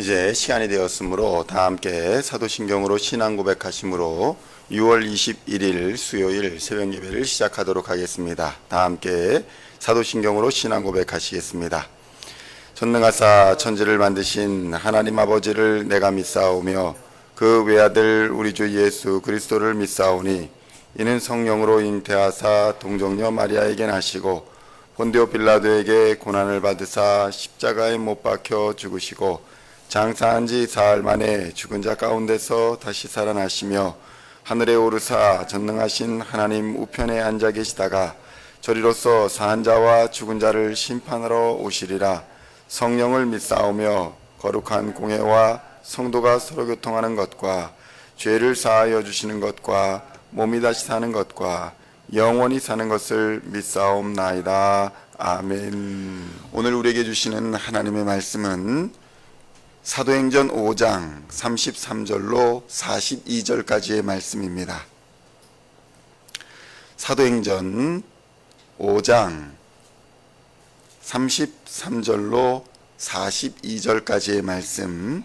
이제 시간이 되었으므로 다 함께 사도신경으로 신앙 고백하심으로 6월 21일 수요일 새벽 예배를 시작하도록 하겠습니다. 다 함께 사도신경으로 신앙 고백하시겠습니다. 전능하사 천지를 만드신 하나님 아버지를 내가 믿사오며 그 외아들 우리 주 예수 그리스도를 믿사오니 이는 성령으로 잉태하사 동정녀 마리아에게 나시고 본디오 빌라도에게 고난을 받으사 십자가에 못 박혀 죽으시고 장사한 지 사흘 만에 죽은 자 가운데서 다시 살아나시며 하늘에 오르사 전능하신 하나님 우편에 앉아 계시다가 저리로서 사한 자와 죽은 자를 심판하러 오시리라. 성령을 믿사오며 거룩한 공회와 성도가 서로 교통하는 것과 죄를 사하여 주시는 것과 몸이 다시 사는 것과 영원히 사는 것을 믿사옵나이다. 아멘. 오늘 우리에게 주시는 하나님의 말씀은 사도행전 5장 33절로 42절까지의 말씀입니다. 사도행전 5장 33절로 42절까지의 말씀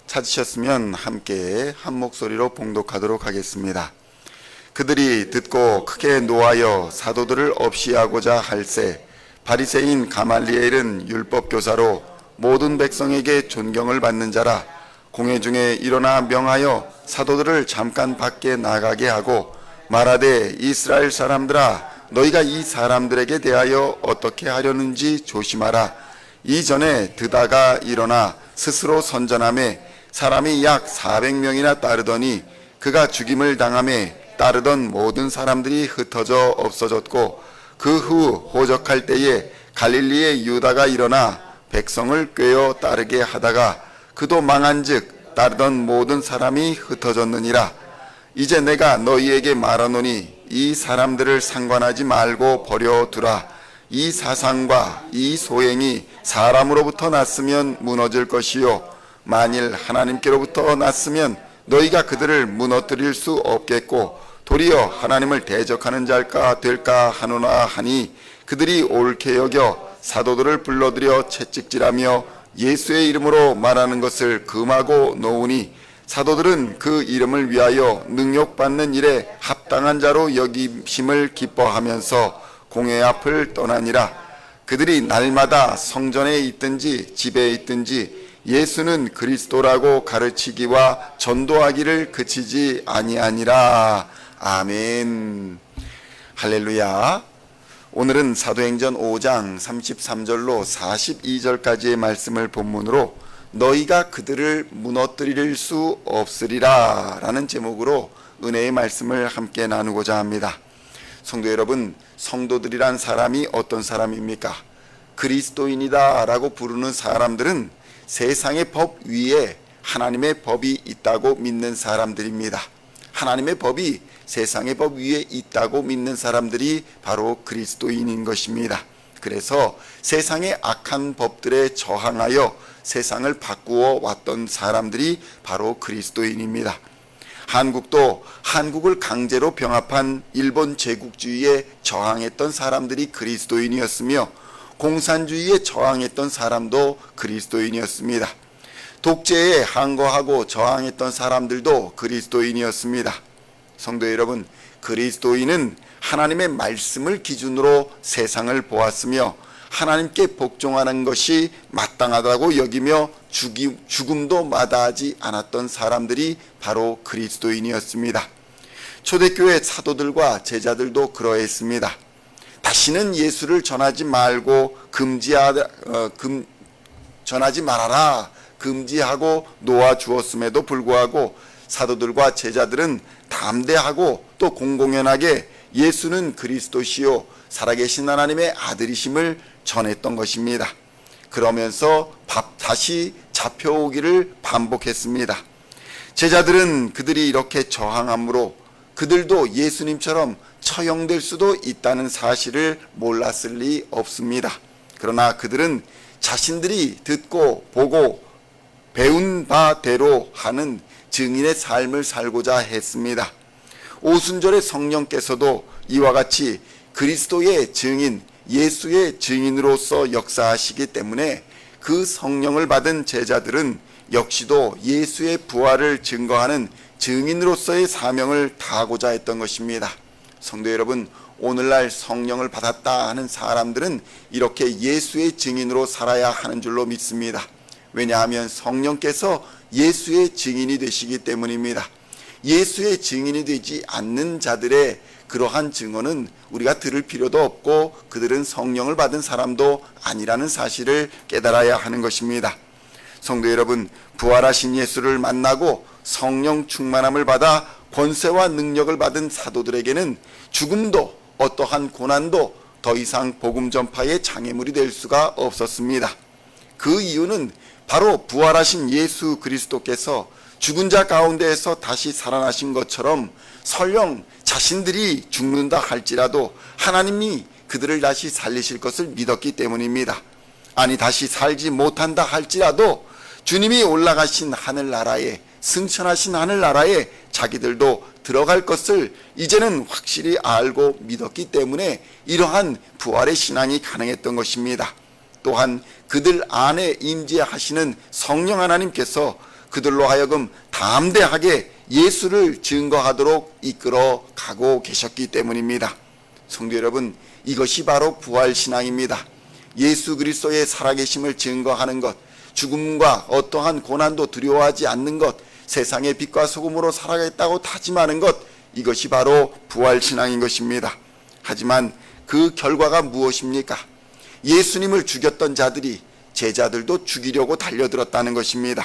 찾으셨으면 함께 한 목소리로 봉독하도록 하겠습니다. 그들이 듣고 크게 노하여 사도들을 없이하고자 할세 바리새인 가말리엘은 율법교사로 모든 백성에게 존경을 받는 자라. 공회 중에 일어나 명하여 사도들을 잠깐 밖에 나가게 하고 말하되 이스라엘 사람들아 너희가 이 사람들에게 대하여 어떻게 하려는지 조심하라. 이전에 드다가 일어나 스스로 선전하매 사람이 약 400명이나 따르더니 그가 죽임을 당하매 따르던 모든 사람들이 흩어져 없어졌고 그 후 호적할 때에 갈릴리의 유다가 일어나 백성을 꾀어 따르게 하다가 그도 망한즉 따르던 모든 사람이 흩어졌느니라. 이제 내가 너희에게 말하노니 이 사람들을 상관하지 말고 버려두라. 이 사상과 이 소행이 사람으로부터 났으면 무너질 것이요 만일 하나님께로부터 났으면 너희가 그들을 무너뜨릴 수 없겠고 도리어 하나님을 대적하는 자일까 될까 하노나 하니 그들이 옳게 여겨 사도들을 불러들여 채찍질하며 예수의 이름으로 말하는 것을 금하고 놓으니 사도들은 그 이름을 위하여 능욕받는 일에 합당한 자로 여기심을 기뻐하면서 공회 앞을 떠나니라. 그들이 날마다 성전에 있든지 집에 있든지 예수는 그리스도라고 가르치기와 전도하기를 그치지 아니하니라. 아멘. 할렐루야. 오늘은 사도행전 5장 33절로 42절까지의 말씀을 본문으로 너희가 그들을 무너뜨릴 수 없으리라 라는 제목으로 은혜의 말씀을 함께 나누고자 합니다. 성도 여러분, 성도들이란 사람이 어떤 사람입니까? 그리스도인이다 라고 부르는 사람들은 세상의 법 위에 하나님의 법이 있다고 믿는 사람들입니다. 하나님의 법이 세상의 법 위에 있다고 믿는 사람들이 바로 그리스도인인 것입니다. 그래서 세상의 악한 법들에 저항하여 세상을 바꾸어 왔던 사람들이 바로 그리스도인입니다. 한국도 한국을 강제로 병합한 일본 제국주의에 저항했던 사람들이 그리스도인이었으며 공산주의에 저항했던 사람도 그리스도인이었습니다. 독재에 항거하고 저항했던 사람들도 그리스도인이었습니다. 성도 여러분, 그리스도인은 하나님의 말씀을 기준으로 세상을 보았으며 하나님께 복종하는 것이 마땅하다고 여기며 죽음도 마다하지 않았던 사람들이 바로 그리스도인이었습니다. 초대교회 사도들과 제자들도 그러했습니다. 다시는 예수를 전하지 말고 전하지 말아라 금지하고 놓아주었음에도 불구하고 사도들과 제자들은 담대하고 또 공공연하게 예수는 그리스도시요 살아계신 하나님의 아들이심을 전했던 것입니다. 그러면서 다시 잡혀오기를 반복했습니다. 제자들은 그들이 이렇게 저항함으로 그들도 예수님처럼 처형될 수도 있다는 사실을 몰랐을 리 없습니다. 그러나 그들은 자신들이 듣고 보고 배운 바대로 하는 증인의 삶을 살고자 했습니다. 오순절의 성령께서도 이와 같이 그리스도의 증인, 예수의 증인으로서 역사하시기 때문에 그 성령을 받은 제자들은 역시도 예수의 부활을 증거하는 증인으로서의 사명을 다하고자 했던 것입니다. 성도 여러분, 오늘날 성령을 받았다 하는 사람들은 이렇게 예수의 증인으로 살아야 하는 줄로 믿습니다. 왜냐하면 성령께서 예수의 증인이 되시기 때문입니다. 예수의 증인이 되지 않는 자들의 그러한 증언은 우리가 들을 필요도 없고 그들은 성령을 받은 사람도 아니라는 사실을 깨달아야 하는 것입니다. 성도 여러분, 부활하신 예수를 만나고 성령 충만함을 받아 권세와 능력을 받은 사도들에게는 죽음도 어떠한 고난도 더 이상 복음 전파의 장애물이 될 수가 없었습니다. 그 이유는 바로 부활하신 예수 그리스도께서 죽은 자 가운데에서 다시 살아나신 것처럼 설령 자신들이 죽는다 할지라도 하나님이 그들을 다시 살리실 것을 믿었기 때문입니다. 아니, 다시 살지 못한다 할지라도 주님이 올라가신 하늘나라에, 승천하신 하늘나라에 자기들도 들어갈 것을 이제는 확실히 알고 믿었기 때문에 이러한 부활의 신앙이 가능했던 것입니다. 또한 그들 안에 임재하시는 성령 하나님께서 그들로 하여금 담대하게 예수를 증거하도록 이끌어 가고 계셨기 때문입니다. 성도 여러분, 이것이 바로 부활신앙입니다. 예수 그리스도의 살아계심을 증거하는 것, 죽음과 어떠한 고난도 두려워하지 않는 것, 세상의 빛과 소금으로 살아가겠다고 다짐하는 것, 이것이 바로 부활신앙인 것입니다. 하지만 그 결과가 무엇입니까? 예수님을 죽였던 자들이 제자들도 죽이려고 달려들었다는 것입니다.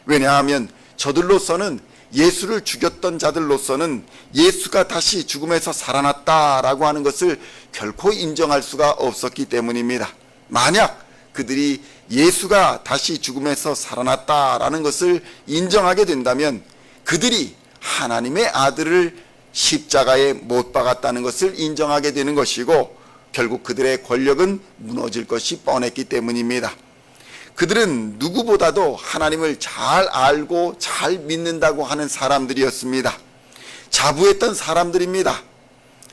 왜냐하면 저들로서는, 예수를 죽였던 자들로서는 예수가 다시 죽음에서 살아났다라고 하는 것을 결코 인정할 수가 없었기 때문입니다. 만약 그들이 예수가 다시 죽음에서 살아났다라는 것을 인정하게 된다면 그들이 하나님의 아들을 십자가에 못 박았다는 것을 인정하게 되는 것이고, 결국 그들의 권력은 무너질 것이 뻔했기 때문입니다. 그들은 누구보다도 하나님을 잘 알고 잘 믿는다고 하는 사람들이었습니다. 자부했던 사람들입니다.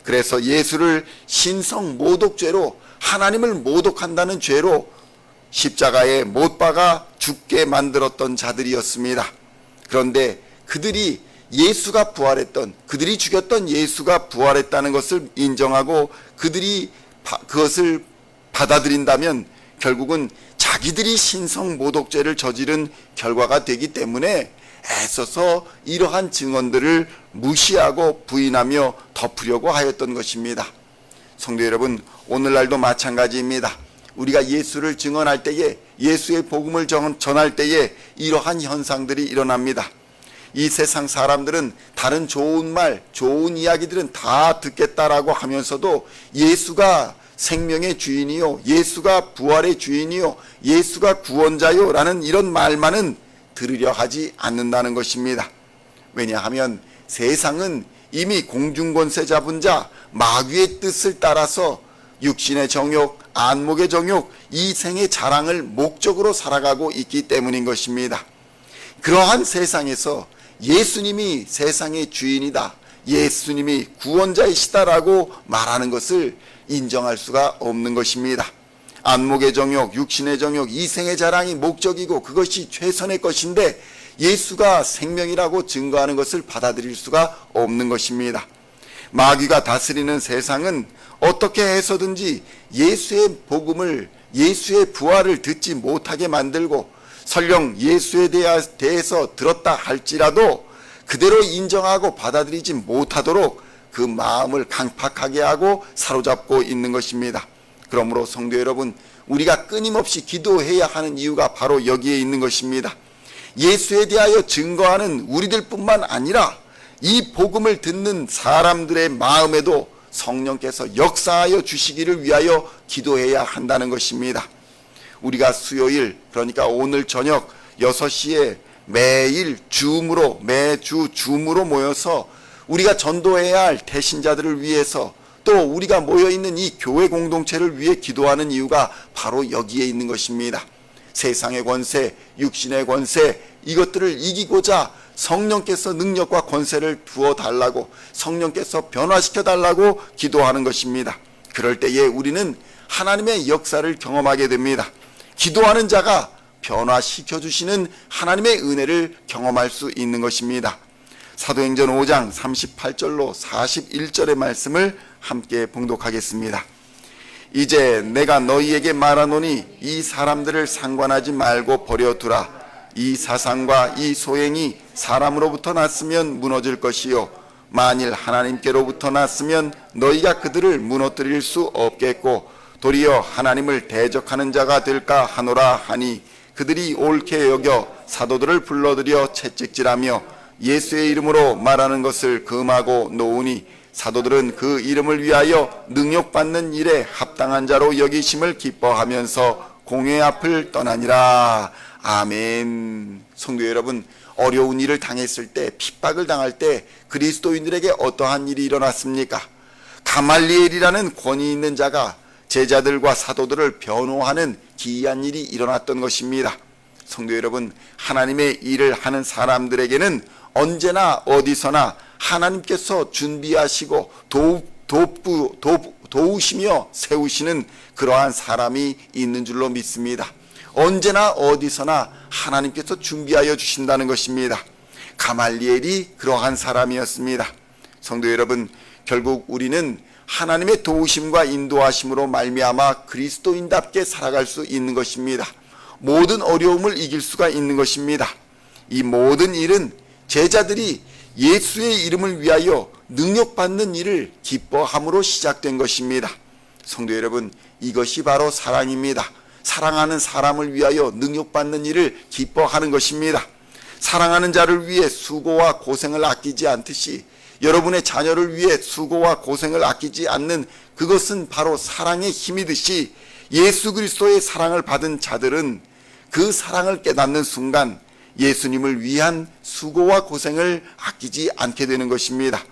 그래서 예수를 신성 모독죄로, 하나님을 모독한다는 죄로 십자가에 못 박아 죽게 만들었던 자들이었습니다. 그런데 그들이 예수가 부활했던, 그들이 죽였던 예수가 부활했다는 것을 인정하고 그들이 그것을 받아들인다면 결국은 자기들이 신성 모독죄를 저지른 결과가 되기 때문에 애써서 이러한 증언들을 무시하고 부인하며 덮으려고 하였던 것입니다. 성도 여러분, 오늘날도 마찬가지입니다. 우리가 예수를 증언할 때에, 예수의 복음을 전할 때에 이러한 현상들이 일어납니다. 이 세상 사람들은 다른 좋은 말, 좋은 이야기들은 다 듣겠다라고 하면서도 예수가 생명의 주인이요, 예수가 부활의 주인이요, 예수가 구원자요 라는 이런 말만은 들으려 하지 않는다는 것입니다. 왜냐하면 세상은 이미 공중권세 잡은 자 마귀의 뜻을 따라서 육신의 정욕, 안목의 정욕, 이 생의 자랑을 목적으로 살아가고 있기 때문인 것입니다. 그러한 세상에서 예수님이 세상의 주인이다, 예수님이 구원자이시다라고 말하는 것을 인정할 수가 없는 것입니다. 안목의 정욕, 육신의 정욕, 이생의 자랑이 목적이고 그것이 최선의 것인데 예수가 생명이라고 증거하는 것을 받아들일 수가 없는 것입니다. 마귀가 다스리는 세상은 어떻게 해서든지 예수의 복음을, 예수의 부활을 듣지 못하게 만들고, 설령 예수에 대해서 들었다 할지라도 그대로 인정하고 받아들이지 못하도록 그 마음을 강팍하게 하고 사로잡고 있는 것입니다. 그러므로 성도 여러분, 우리가 끊임없이 기도해야 하는 이유가 바로 여기에 있는 것입니다. 예수에 대하여 증거하는 우리들 뿐만 아니라 이 복음을 듣는 사람들의 마음에도 성령께서 역사하여 주시기를 위하여 기도해야 한다는 것입니다. 우리가 수요일, 그러니까 오늘 저녁 6시에 매일 매주 줌으로 모여서 우리가 전도해야 할 대신자들을 위해서, 또 우리가 모여있는 이 교회 공동체를 위해 기도하는 이유가 바로 여기에 있는 것입니다. 세상의 권세, 육신의 권세, 이것들을 이기고자 성령께서 능력과 권세를 두어 달라고, 성령께서 변화시켜 달라고 기도하는 것입니다. 그럴 때에 우리는 하나님의 역사를 경험하게 됩니다. 기도하는 자가 변화시켜 주시는 하나님의 은혜를 경험할 수 있는 것입니다. 사도행전 5장 38절로 41절의 말씀을 함께 봉독하겠습니다. 이제 내가 너희에게 말하노니 이 사람들을 상관하지 말고 버려두라. 이 사상과 이 소행이 사람으로부터 났으면 무너질 것이요 만일 하나님께로부터 났으면 너희가 그들을 무너뜨릴 수 없겠고 도리어 하나님을 대적하는 자가 될까 하노라 하니 그들이 옳게 여겨 사도들을 불러들여 채찍질하며 예수의 이름으로 말하는 것을 금하고 놓으니 사도들은 그 이름을 위하여 능욕받는 일에 합당한 자로 여기심을 기뻐하면서 공회 앞을 떠나니라. 아멘. 성도 여러분, 어려운 일을 당했을 때, 핍박을 당할 때 그리스도인들에게 어떠한 일이 일어났습니까? 가말리엘이라는 권위 있는 자가 제자들과 사도들을 변호하는 기이한 일이 일어났던 것입니다. 성도 여러분, 하나님의 일을 하는 사람들에게는 언제나 어디서나 하나님께서 준비하시고 도우시며 세우시는 그러한 사람이 있는 줄로 믿습니다. 언제나 어디서나 하나님께서 준비하여 주신다는 것입니다. 가말리엘이 그러한 사람이었습니다. 성도 여러분, 결국 우리는 하나님의 도우심과 인도하심으로 말미암아 그리스도인답게 살아갈 수 있는 것입니다. 모든 어려움을 이길 수가 있는 것입니다. 이 모든 일은 제자들이 예수의 이름을 위하여 능력받는 일을 기뻐함으로 시작된 것입니다. 성도 여러분, 이것이 바로 사랑입니다. 사랑하는 사람을 위하여 능력받는 일을 기뻐하는 것입니다. 사랑하는 자를 위해 수고와 고생을 아끼지 않듯이 여러분의 자녀를 위해 수고와 고생을 아끼지 않는 그것은 바로 사랑의 힘이듯이 예수 그리스도의 사랑을 받은 자들은 그 사랑을 깨닫는 순간 예수님을 위한 수고와 고생을 아끼지 않게 되는 것입니다.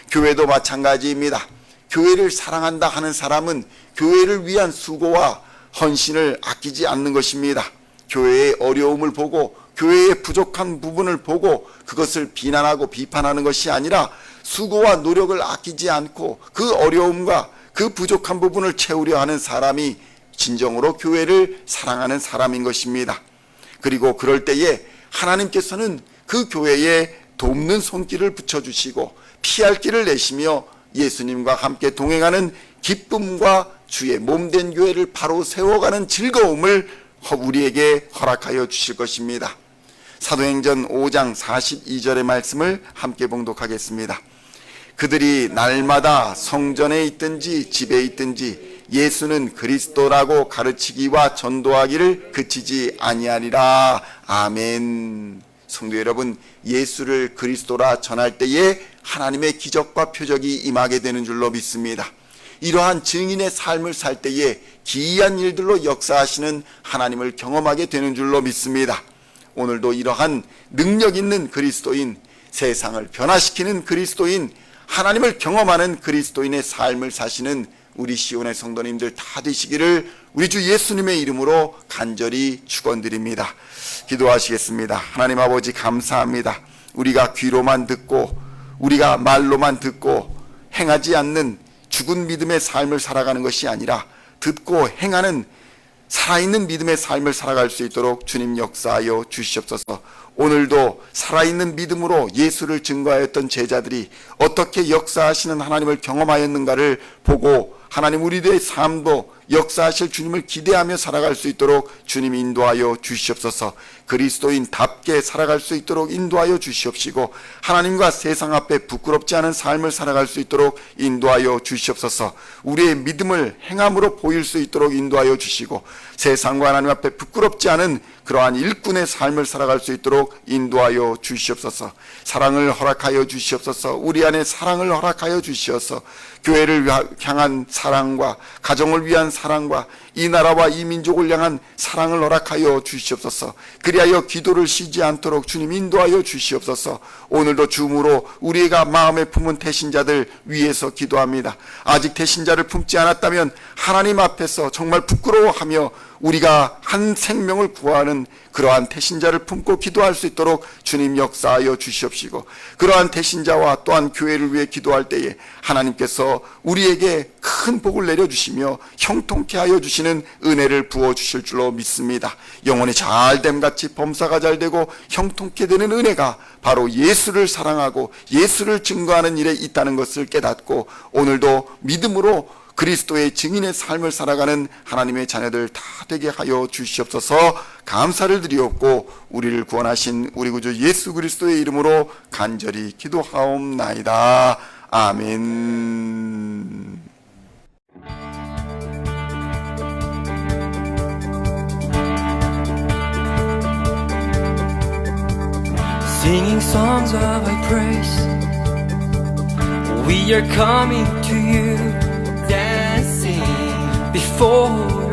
교회도 마찬가지입니다. 교회를 사랑한다 하는 사람은 교회를 위한 수고와 헌신을 아끼지 않는 것입니다. 교회의 어려움을 보고 교회의 부족한 부분을 보고 그것을 비난하고 비판하는 것이 아니라 수고와 노력을 아끼지 않고 그 어려움과 그 부족한 부분을 채우려 하는 사람이 진정으로 교회를 사랑하는 사람인 것입니다. 그리고 그럴 때에 하나님께서는 그 교회에 돕는 손길을 붙여주시고 피할 길을 내시며 예수님과 함께 동행하는 기쁨과 주의 몸된 교회를 바로 세워가는 즐거움을 우리에게 허락하여 주실 것입니다. 사도행전 5장 42절의 말씀을 함께 봉독하겠습니다. 그들이 날마다 성전에 있든지 집에 있든지 예수는 그리스도라고 가르치기와 전도하기를 그치지 아니하리라. 아멘. 성도 여러분, 예수를 그리스도라 전할 때에 하나님의 기적과 표적이 임하게 되는 줄로 믿습니다. 이러한 증인의 삶을 살 때에 기이한 일들로 역사하시는 하나님을 경험하게 되는 줄로 믿습니다. 오늘도 이러한 능력 있는 그리스도인, 세상을 변화시키는 그리스도인, 하나님을 경험하는 그리스도인의 삶을 사시는 우리 시온의 성도님들 다 되시기를 우리 주 예수님의 이름으로 간절히 축원드립니다. 기도하시겠습니다. 하나님 아버지, 감사합니다. 우리가 귀로만 듣고 우리가 말로만 듣고 행하지 않는 죽은 믿음의 삶을 살아가는 것이 아니라 듣고 행하는 살아있는 믿음의 삶을 살아갈 수 있도록 주님 역사하여 주시옵소서. 오늘도 살아있는 믿음으로 예수를 증거하였던 제자들이 어떻게 역사하시는 하나님을 경험하였는가를 보고 하나님 우리들의 삶도 역사하실 주님을 기대하며 살아갈 수 있도록 주님 인도하여 주시옵소서. 그리스도인답게 살아갈 수 있도록 인도하여 주시옵시고 하나님과 세상 앞에 부끄럽지 않은 삶을 살아갈 수 있도록 인도하여 주시옵소서. 우리의 믿음을 행함으로 보일 수 있도록 인도하여 주시고 세상과 하나님 앞에 부끄럽지 않은 그러한 일꾼의 삶을 살아갈 수 있도록 인도하여 주시옵소서. 사랑을 허락하여 주시옵소서. 우리 안에 사랑을 허락하여 주시옵소서. 교회를 향한 사랑과 가정을 위한 사랑과 이 나라와 이 민족을 향한 사랑을 허락하여 주시옵소서. 그리하여 기도를 쉬지 않도록 주님 인도하여 주시옵소서. 오늘도 주음으로 우리가 마음에 품은 태신자들 위해서 기도합니다. 아직 태신자를 품지 않았다면 하나님 앞에서 정말 부끄러워하며 우리가 한 생명을 구하는 그러한 태신자를 품고 기도할 수 있도록 주님 역사하여 주시옵시고, 그러한 태신자와 또한 교회를 위해 기도할 때에 하나님께서 우리에게 큰 복을 내려주시며 형통케 하여 주시는 은혜를 부어주실 줄로 믿습니다. 영혼이 잘됨같이 범사가 잘되고 형통케 되는 은혜가 바로 예수를 사랑하고 예수를 증거하는 일에 있다는 것을 깨닫고, 오늘도 믿음으로 그리스도의 증인의 삶을 살아가는 하나님의 자녀들 다 되게 하여 주시옵소서. 감사를 드리옵고 우리를 구원하신 우리 구주 예수 그리스도의 이름으로 간절히 기도하옵나이다. 아멘. Singing songs of Thy praise, we are coming to You, dancing before